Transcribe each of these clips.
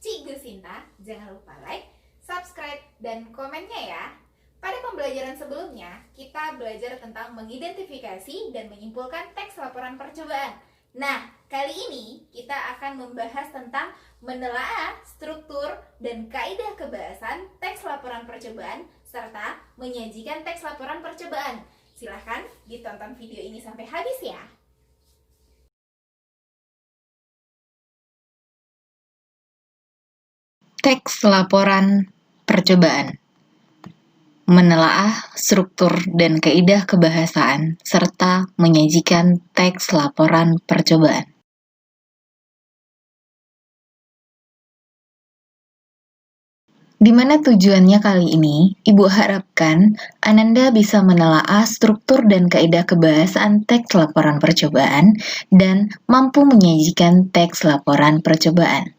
Cikgu Sinta, jangan lupa like, subscribe, dan komennya ya. Pada pembelajaran sebelumnya, kita belajar tentang mengidentifikasi dan menyimpulkan teks laporan percobaan. Nah, kali ini kita akan membahas tentang menelaah struktur dan kaidah kebahasan teks laporan percobaan serta menyajikan teks laporan percobaan. Silahkan ditonton video ini sampai habis ya. Teks laporan percobaan. Menelaah struktur dan kaidah kebahasaan serta menyajikan teks laporan percobaan. Di mana tujuannya kali ini, Ibu harapkan Ananda bisa menelaah struktur dan kaidah kebahasaan teks laporan percobaan dan mampu menyajikan teks laporan percobaan.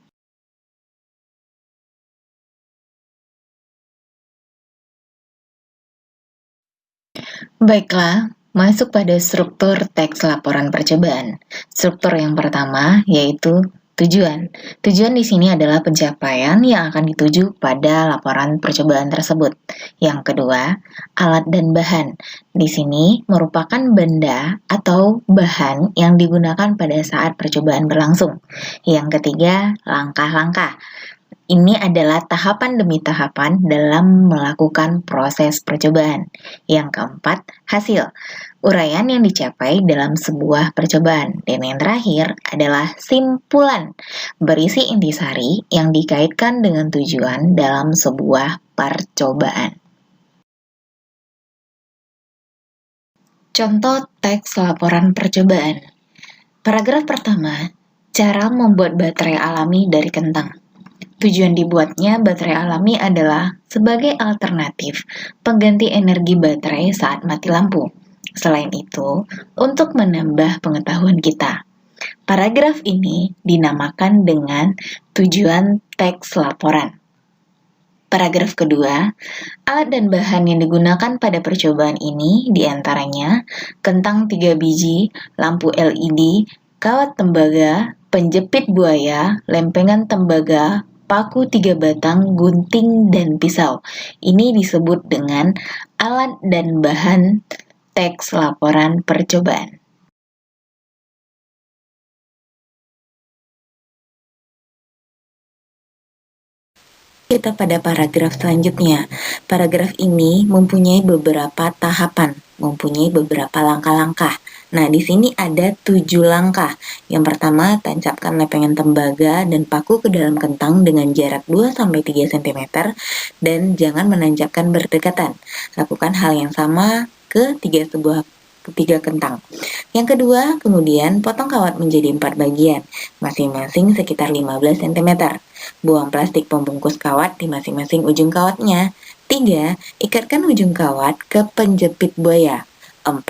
Baiklah, masuk pada struktur teks laporan percobaan. Struktur yang pertama yaitu tujuan. Tujuan di sini adalah pencapaian yang akan dituju pada laporan percobaan tersebut. Yang kedua, alat dan bahan. Di sini merupakan benda atau bahan yang digunakan pada saat percobaan berlangsung. Yang ketiga, langkah-langkah. Ini adalah tahapan demi tahapan dalam melakukan proses percobaan. Yang keempat, hasil. Uraian yang dicapai dalam sebuah percobaan. Dan yang terakhir adalah simpulan. Berisi intisari yang dikaitkan dengan tujuan dalam sebuah percobaan. Contoh teks laporan percobaan. Paragraf pertama, cara membuat baterai alami dari kentang. Tujuan dibuatnya baterai alami adalah sebagai alternatif pengganti energi baterai saat mati lampu. Selain itu, untuk menambah pengetahuan kita. Paragraf ini dinamakan dengan tujuan teks laporan. Paragraf kedua, alat dan bahan yang digunakan pada percobaan ini diantaranya kentang 3 biji, lampu LED, kawat tembaga, penjepit buaya, lempengan tembaga, paku 3 batang, gunting, dan pisau. Ini disebut dengan alat dan bahan teks laporan percobaan. Kita pada paragraf selanjutnya. Paragraf ini mempunyai beberapa tahapan, mempunyai beberapa langkah-langkah. Nah, di sini ada 7 langkah. Yang pertama, tancapkan lempengan tembaga dan paku ke dalam kentang dengan jarak 2-3 cm dan jangan menancapkan berdekatan. Lakukan hal yang sama ke tiga kentang. Yang kedua, kemudian potong kawat menjadi 4 bagian, masing-masing sekitar 15 cm. Buang plastik pembungkus kawat di masing-masing ujung kawatnya. 3. Ikatkan ujung kawat ke penjepit buaya. 4.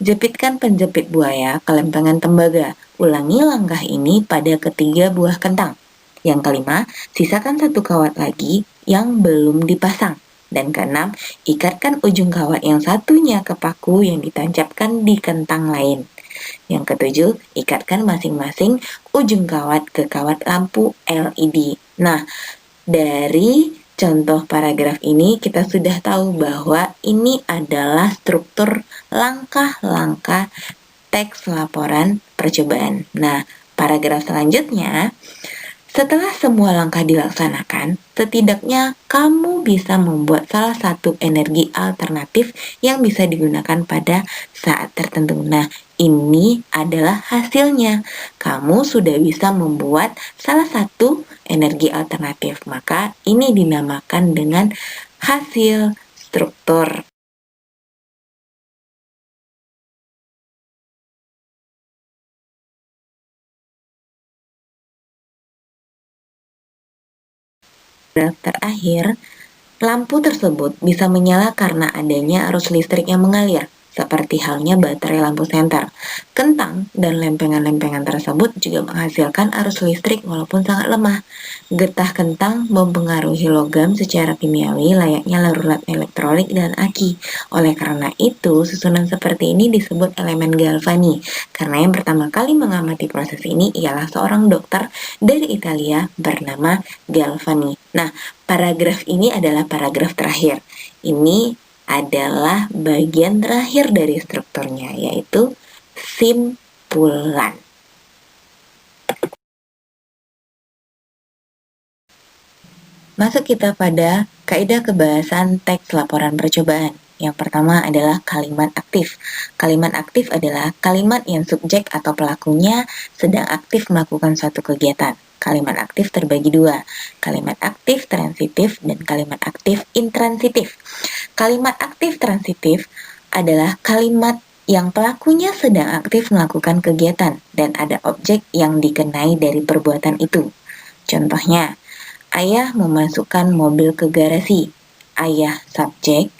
Jepitkan penjepit buaya ke lempengan tembaga. Ulangi langkah ini pada ketiga buah kentang. Yang kelima, sisakan 1 kawat lagi yang belum dipasang. Dan keenam, ikatkan ujung kawat yang satunya ke paku yang ditancapkan di kentang lain. Yang ketujuh, ikatkan masing-masing ujung kawat ke kawat lampu LED. Nah, dari contoh paragraf ini kita sudah tahu bahwa ini adalah struktur langkah-langkah teks laporan percobaan. Nah, paragraf selanjutnya, setelah semua langkah dilaksanakan, setidaknya kamu bisa membuat salah satu energi alternatif yang bisa digunakan pada saat tertentu. Nah, ini adalah hasilnya. Kamu sudah bisa membuat salah satu energi alternatif. Maka ini dinamakan dengan hasil struktur. Terakhir, lampu tersebut bisa menyala karena adanya arus listrik yang mengalir. seperti halnya baterai lampu senter. Kentang dan lempengan-lempengan tersebut juga menghasilkan arus listrik walaupun sangat lemah. Getah kentang mempengaruhi logam secara kimiawi layaknya larurat elektrolit dan aki. Oleh karena itu, susunan seperti ini disebut elemen galvani. Karena yang pertama kali mengamati proses ini ialah seorang dokter dari Italia bernama Galvani. Nah, paragraf ini adalah paragraf terakhir. Ini adalah bagian terakhir dari strukturnya, yaitu simpulan. Masuk kita pada kaidah kebahasan teks laporan percobaan. Yang pertama adalah kalimat aktif. Kalimat aktif adalah kalimat yang subjek atau pelakunya sedang aktif melakukan suatu kegiatan. Kalimat aktif terbagi dua, kalimat aktif transitif dan kalimat aktif intransitif. Kalimat aktif transitif adalah kalimat yang pelakunya sedang aktif melakukan kegiatan dan ada objek yang dikenai dari perbuatan itu. Contohnya, ayah memasukkan mobil ke garasi. Ayah subjek,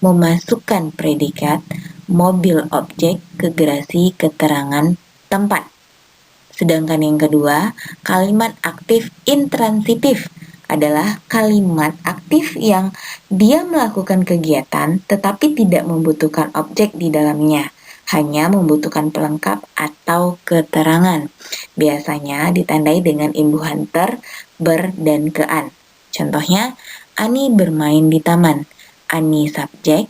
memasukkan predikat, mobil objek ke garasi keterangan tempat. Sedangkan yang kedua, kalimat aktif intransitif adalah kalimat aktif yang dia melakukan kegiatan tetapi tidak membutuhkan objek di dalamnya, hanya membutuhkan pelengkap atau keterangan. Biasanya ditandai dengan imbuhan ter, ber, dan kean. Contohnya, Ani bermain di taman. Ani subjek,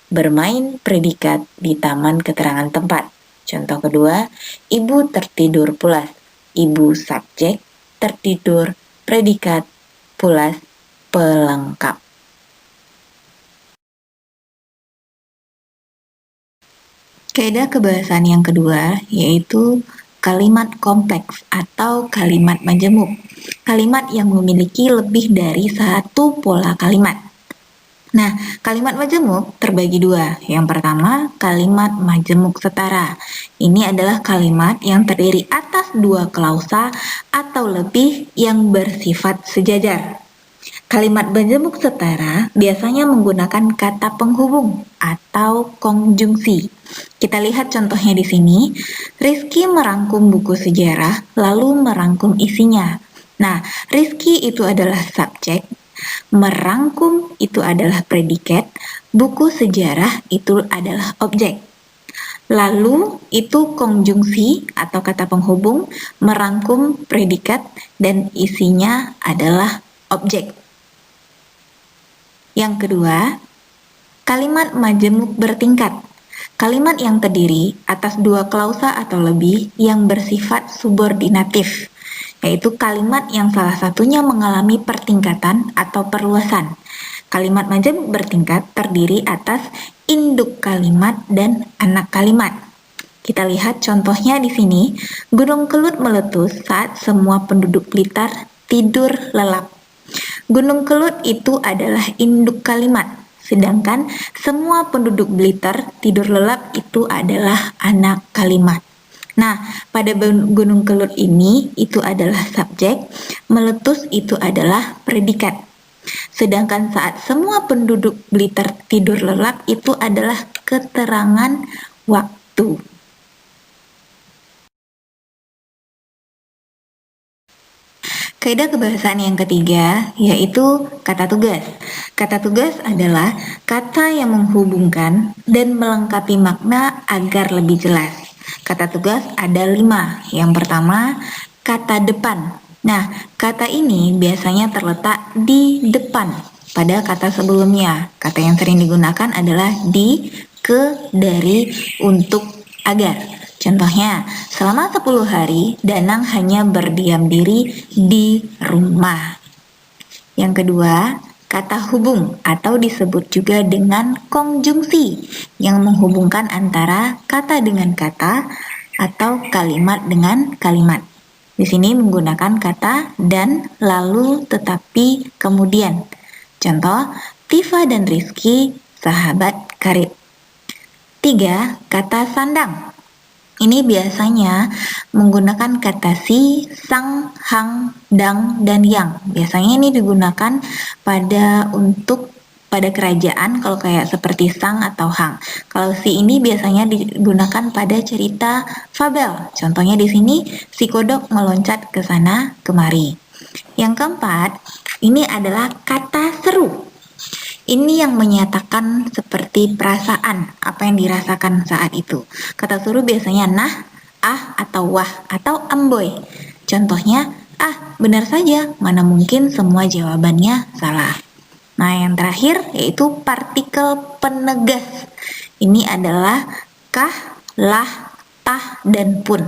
bermain predikat di taman keterangan tempat. Contoh kedua, ibu tertidur pulas. Ibu subjek, tertidur, predikat, pulas, pelengkap. Kaidah kebahasan yang kedua yaitu kalimat kompleks atau kalimat majemuk. Kalimat yang memiliki lebih dari satu pola kalimat. Nah, kalimat majemuk terbagi dua. Yang pertama, kalimat majemuk setara. Ini adalah kalimat yang terdiri atas dua klausa atau lebih yang bersifat sejajar. Kalimat majemuk setara biasanya menggunakan kata penghubung atau konjungsi. Kita lihat contohnya di sini. Rizky merangkum buku sejarah lalu merangkum isinya. Nah, Rizky itu adalah subjek, merangkum itu adalah predikat, buku sejarah itu adalah objek. Lalu itu konjungsi atau kata penghubung, merangkum predikat dan isinya adalah objek. Yang kedua, kalimat majemuk bertingkat. Kalimat yang terdiri atas dua klausa atau lebih yang bersifat subordinatif, yaitu kalimat yang salah satunya mengalami pertingkatan atau perluasan. Kalimat majemuk bertingkat terdiri atas induk kalimat dan anak kalimat. Kita lihat contohnya di sini. Gunung Kelut meletus saat semua penduduk Blitar tidur lelap. Gunung Kelut itu adalah induk kalimat, sedangkan semua penduduk Blitar tidur lelap itu adalah anak kalimat. Nah, pada Gunung Kelut ini itu adalah subjek, meletus itu adalah predikat. Sedangkan saat semua penduduk Blitar tidur lelap itu adalah keterangan waktu. Kaidah kebahasaan yang ketiga yaitu kata tugas. Kata tugas adalah kata yang menghubungkan dan melengkapi makna agar lebih jelas. Kata tugas ada 5. Yang pertama, kata depan. Nah, kata ini biasanya terletak di depan pada kata sebelumnya. Kata yang sering digunakan adalah di, ke, dari, untuk, agar. Contohnya, selama 10 hari, Danang hanya berdiam diri di rumah. Yang kedua, kata hubung atau disebut juga dengan konjungsi yang menghubungkan antara kata dengan kata atau kalimat dengan kalimat. Di sini menggunakan kata dan, lalu, tetapi, kemudian. Contoh, Tifa dan Rizky sahabat karib. 3. Kata sandang. Ini biasanya menggunakan kata si, sang, hang, dang, dan yang. Biasanya ini digunakan pada untuk pada kerajaan kalau kayak seperti Sang atau Hang. Kalau si ini biasanya digunakan pada cerita fabel. Contohnya di sini si kodok meloncat ke sana kemari. Yang keempat, ini adalah kata seru. Ini yang menyatakan seperti perasaan apa yang dirasakan saat itu. Kata seru biasanya nah, ah, atau wah, atau amboy. Contohnya, ah, benar saja, mana mungkin semua jawabannya salah. Nah, yang terakhir yaitu partikel penegas. Ini adalah kah, lah, tah, dan pun.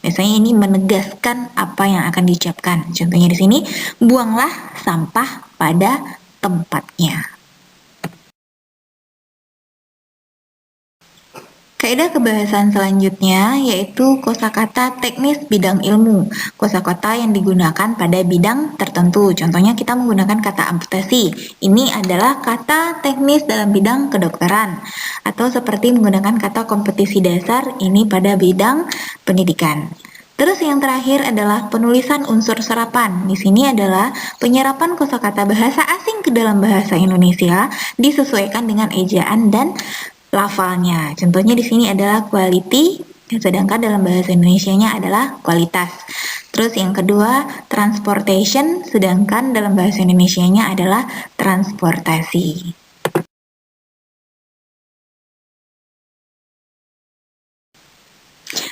Biasanya ini menegaskan apa yang akan diucapkan. Contohnya di sini, buanglah sampah pada tempatnya. Kaidah kebahasan selanjutnya yaitu kosakata teknis bidang ilmu. Kosakata yang digunakan pada bidang tertentu. Contohnya kita menggunakan kata amputasi. Ini adalah kata teknis dalam bidang kedokteran. Atau seperti menggunakan kata kompetisi dasar, ini pada bidang pendidikan. Terus yang terakhir adalah penulisan unsur serapan. Di sini adalah penyerapan kosakata bahasa asing ke dalam bahasa Indonesia disesuaikan dengan ejaan dan lafalnya. Contohnya di sini adalah quality, sedangkan dalam bahasa Indonesianya adalah kualitas. Terus yang kedua, transportation, sedangkan dalam bahasa Indonesianya adalah transportasi.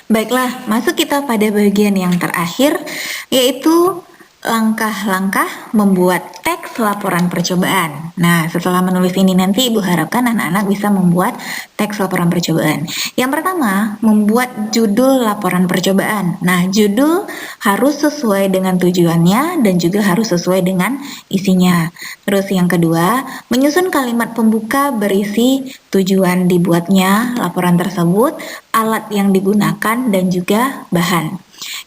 Baiklah, masuk kita pada bagian yang terakhir, yaitu langkah-langkah membuat teks laporan percobaan. Nah, setelah menulis ini nanti Ibu harapkan anak-anak bisa membuat teks laporan percobaan. Yang pertama, membuat judul laporan percobaan. Nah, judul harus sesuai dengan tujuannya dan juga harus sesuai dengan isinya. Terus yang kedua, menyusun kalimat pembuka berisi tujuan dibuatnya laporan tersebut, alat yang digunakan, dan juga bahan.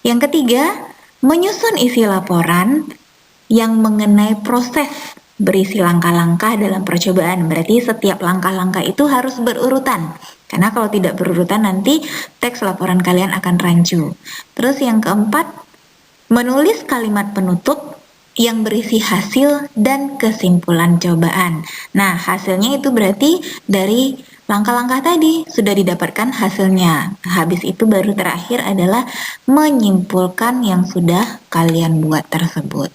Yang ketiga, menyusun isi laporan yang mengenai proses berisi langkah-langkah dalam percobaan. Berarti setiap langkah-langkah itu harus berurutan. Karena kalau tidak berurutan nanti teks laporan kalian akan rancu. Terus yang keempat, menulis kalimat penutup yang berisi hasil dan kesimpulan cobaan. Nah, hasilnya itu berarti dari langkah-langkah tadi sudah didapatkan hasilnya. Habis itu baru terakhir adalah menyimpulkan yang sudah kalian buat tersebut.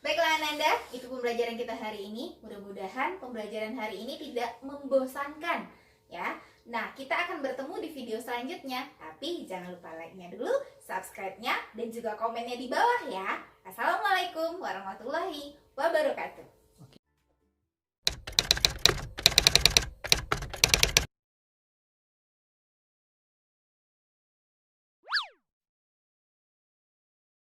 Baiklah Ananda, itu pembelajaran kita hari ini. Mudah-mudahan pembelajaran hari ini tidak membosankan ya. Nah, kita akan bertemu di video selanjutnya. Tapi jangan lupa like-nya dulu, subscribe-nya, dan juga komennya di bawah ya. Assalamualaikum warahmatullahi wabarakatuh.